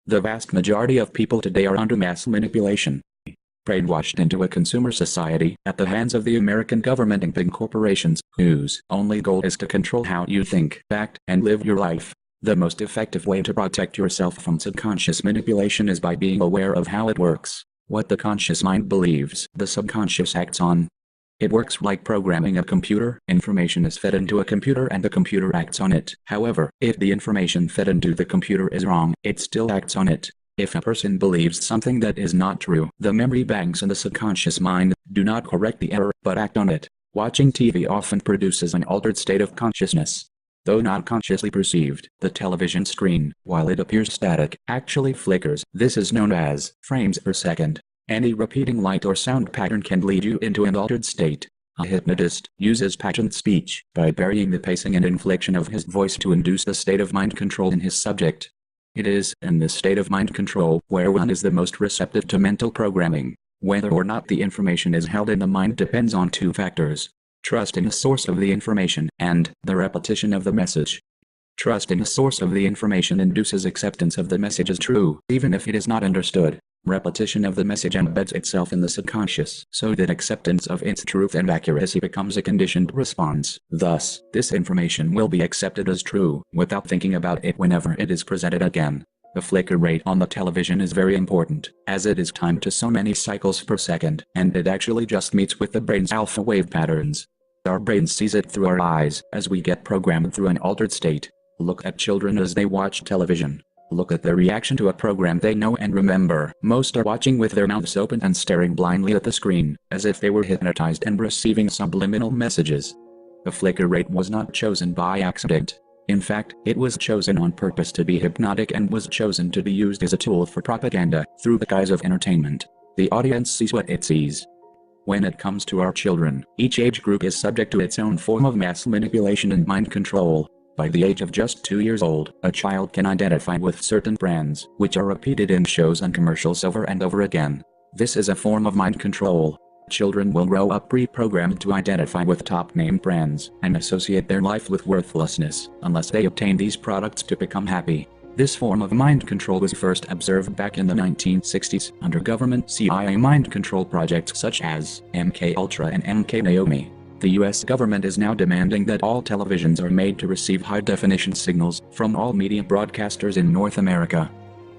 The vast majority of people today are under mass manipulation, brainwashed into a consumer society at the hands of the American government and big corporations, whose only goal is to control how you think, act, and live your life. The most effective way to protect yourself from subconscious manipulation is by being aware of how it works. What the conscious mind believes, the subconscious acts on. It works like programming a computer. Information is fed into a computer and the computer acts on it. However, if the information fed into the computer is wrong, it still acts on it. If a person believes something that is not true, the memory banks in the subconscious mind do not correct the error, but act on it. Watching TV often produces an altered state of consciousness. Though not consciously perceived, the television screen, while it appears static, actually flickers. This is known as frames per second. Any repeating light or sound pattern can lead you into an altered state. A hypnotist uses patterned speech by varying the pacing and inflection of his voice to induce the state of mind control in his subject. It is in this state of mind control where one is the most receptive to mental programming. Whether or not the information is held in the mind depends on two factors: trust in the source of the information and the repetition of the message. Trust in the source of the information induces acceptance of the message as true, even if it is not understood. Repetition of the message embeds itself in the subconscious, so that acceptance of its truth and accuracy becomes a conditioned response. Thus, this information will be accepted as true, without thinking about it whenever it is presented again. The flicker rate on the television is very important, as it is timed to so many cycles per second, and it actually just meets with the brain's alpha wave patterns. Our brain sees it through our eyes, as we get programmed through an altered state. Look at children as they watch television. Look at their reaction to a program they know and remember. Most are watching with their mouths open and staring blindly at the screen, as if they were hypnotized and receiving subliminal messages. The flicker rate was not chosen by accident. In fact, it was chosen on purpose to be hypnotic and was chosen to be used as a tool for propaganda, through the guise of entertainment. The audience sees what it sees. When it comes to our children, each age group is subject to its own form of mass manipulation and mind control. By the age of just 2 years old, a child can identify with certain brands, which are repeated in shows and commercials over and over again. This is a form of mind control. Children will grow up pre-programmed to identify with top-name brands, and associate their life with worthlessness, unless they obtain these products to become happy. This form of mind control was first observed back in the 1960s, under government CIA mind control projects such as MK Ultra and MK Naomi. The US government is now demanding that all televisions are made to receive high-definition signals from all media broadcasters in North America.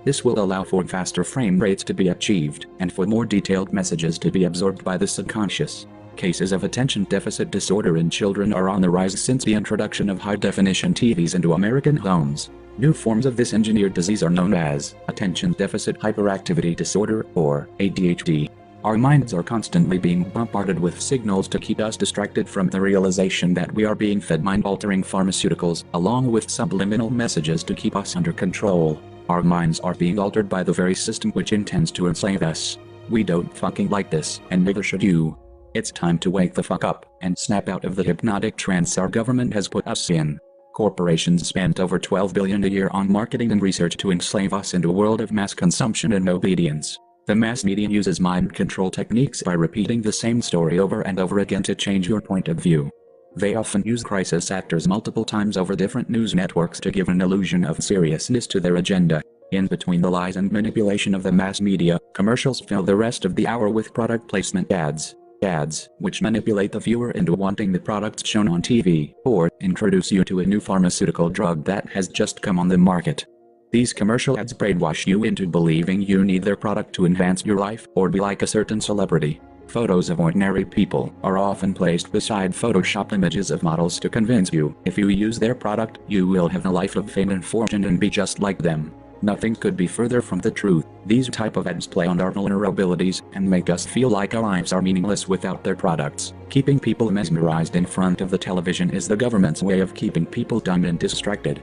This will allow for faster frame rates to be achieved, and for more detailed messages to be absorbed by the subconscious. Cases of attention deficit disorder in children are on the rise since the introduction of high-definition TVs into American homes. New forms of this engineered disease are known as attention deficit hyperactivity disorder, or ADHD. Our minds are constantly being bombarded with signals to keep us distracted from the realization that we are being fed mind-altering pharmaceuticals, along with subliminal messages to keep us under control. Our minds are being altered by the very system which intends to enslave us. We don't fucking like this, and neither should you. It's time to wake the fuck up, and snap out of the hypnotic trance our government has put us in. Corporations spend over $12 billion a year on marketing and research to enslave us into a world of mass consumption and obedience. The mass media uses mind control techniques by repeating the same story over and over again to change your point of view. They often use crisis actors multiple times over different news networks to give an illusion of seriousness to their agenda. In between the lies and manipulation of the mass media, commercials fill the rest of the hour with product placement ads. Ads, which manipulate the viewer into wanting the products shown on TV, or introduce you to a new pharmaceutical drug that has just come on the market. These commercial ads brainwash you into believing you need their product to enhance your life or be like a certain celebrity. Photos of ordinary people are often placed beside Photoshop images of models to convince you, if you use their product, you will have a life of fame and fortune and be just like them. Nothing could be further from the truth. These type of ads play on our vulnerabilities and make us feel like our lives are meaningless without their products. Keeping people mesmerized in front of the television is the government's way of keeping people dumb and distracted.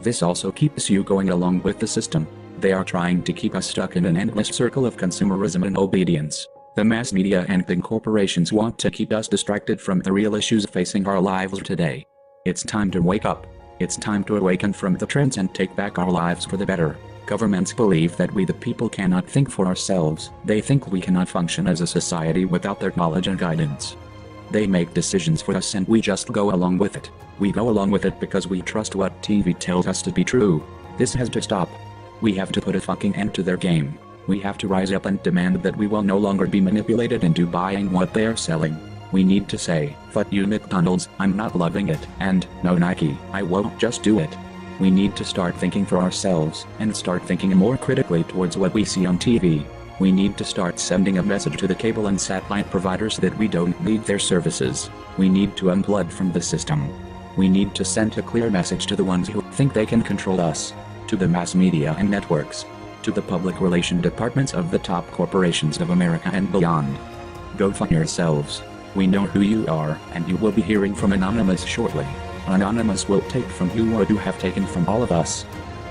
This also keeps you going along with the system. They are trying to keep us stuck in an endless circle of consumerism and obedience. The mass media and big corporations want to keep us distracted from the real issues facing our lives today. It's time to wake up. It's time to awaken from the trance and take back our lives for the better. Governments believe that we the people cannot think for ourselves. They think we cannot function as a society without their knowledge and guidance. They make decisions for us and we just go along with it. We go along with it because we trust what TV tells us to be true. This has to stop. We have to put a fucking end to their game. We have to rise up and demand that we will no longer be manipulated into buying what they are selling. We need to say, "Fuck you McDonald's, I'm not loving it," and "No Nike, I won't just do it." We need to start thinking for ourselves, and start thinking more critically towards what we see on TV. We need to start sending a message to the cable and satellite providers that we don't need their services. We need to unplug from the system. We need to send a clear message to the ones who think they can control us, to the mass media and networks, to the public relation departments of the top corporations of America and beyond. Go fuck yourselves. We know who you are, and you will be hearing from Anonymous shortly. Anonymous will take from you what you have taken from all of us.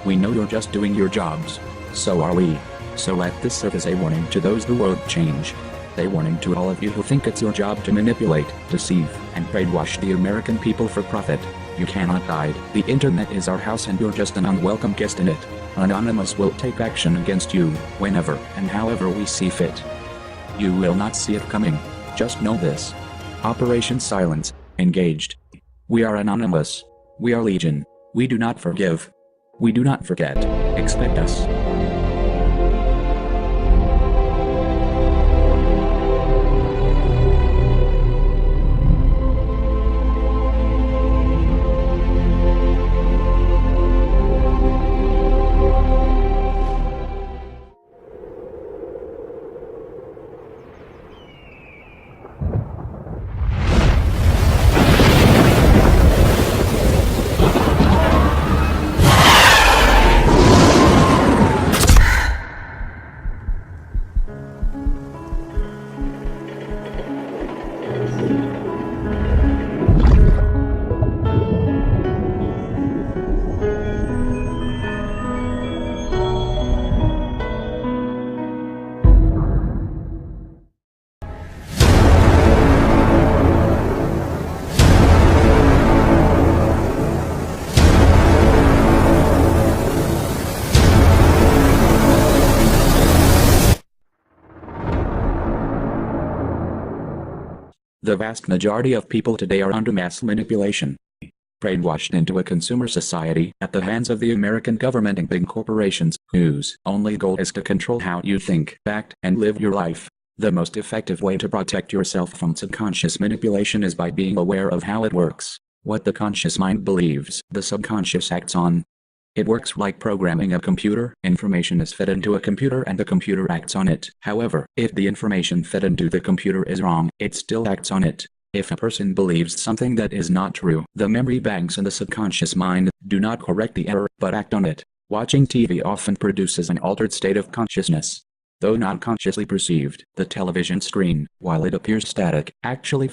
We know you're just doing your jobs. So are we. So let this serve as a warning to those who won't change. A warning to all of you who think it's your job to manipulate, deceive, and brainwash the American people for profit. You cannot hide. The internet is our house and you're just an unwelcome guest in it. Anonymous will take action against you, whenever and however we see fit. You will not see it coming. Just know this. Operation Silence, engaged. We are Anonymous. We are Legion. We do not forgive. We do not forget. Expect us. The vast majority of people today are under mass manipulation. Brainwashed into a consumer society at the hands of the American government and big corporations, whose only goal is to control how you think, act, and live your life. The most effective way to protect yourself from subconscious manipulation is by being aware of how it works. What the conscious mind believes, the subconscious acts on. It works like programming a computer. Information is fed into a computer and the computer acts on it. However, if the information fed into the computer is wrong, it still acts on it. If a person believes something that is not true, the memory banks in the subconscious mind do not correct the error, but act on it. Watching TV often produces an altered state of consciousness. Though not consciously perceived, the television screen, while it appears static, actually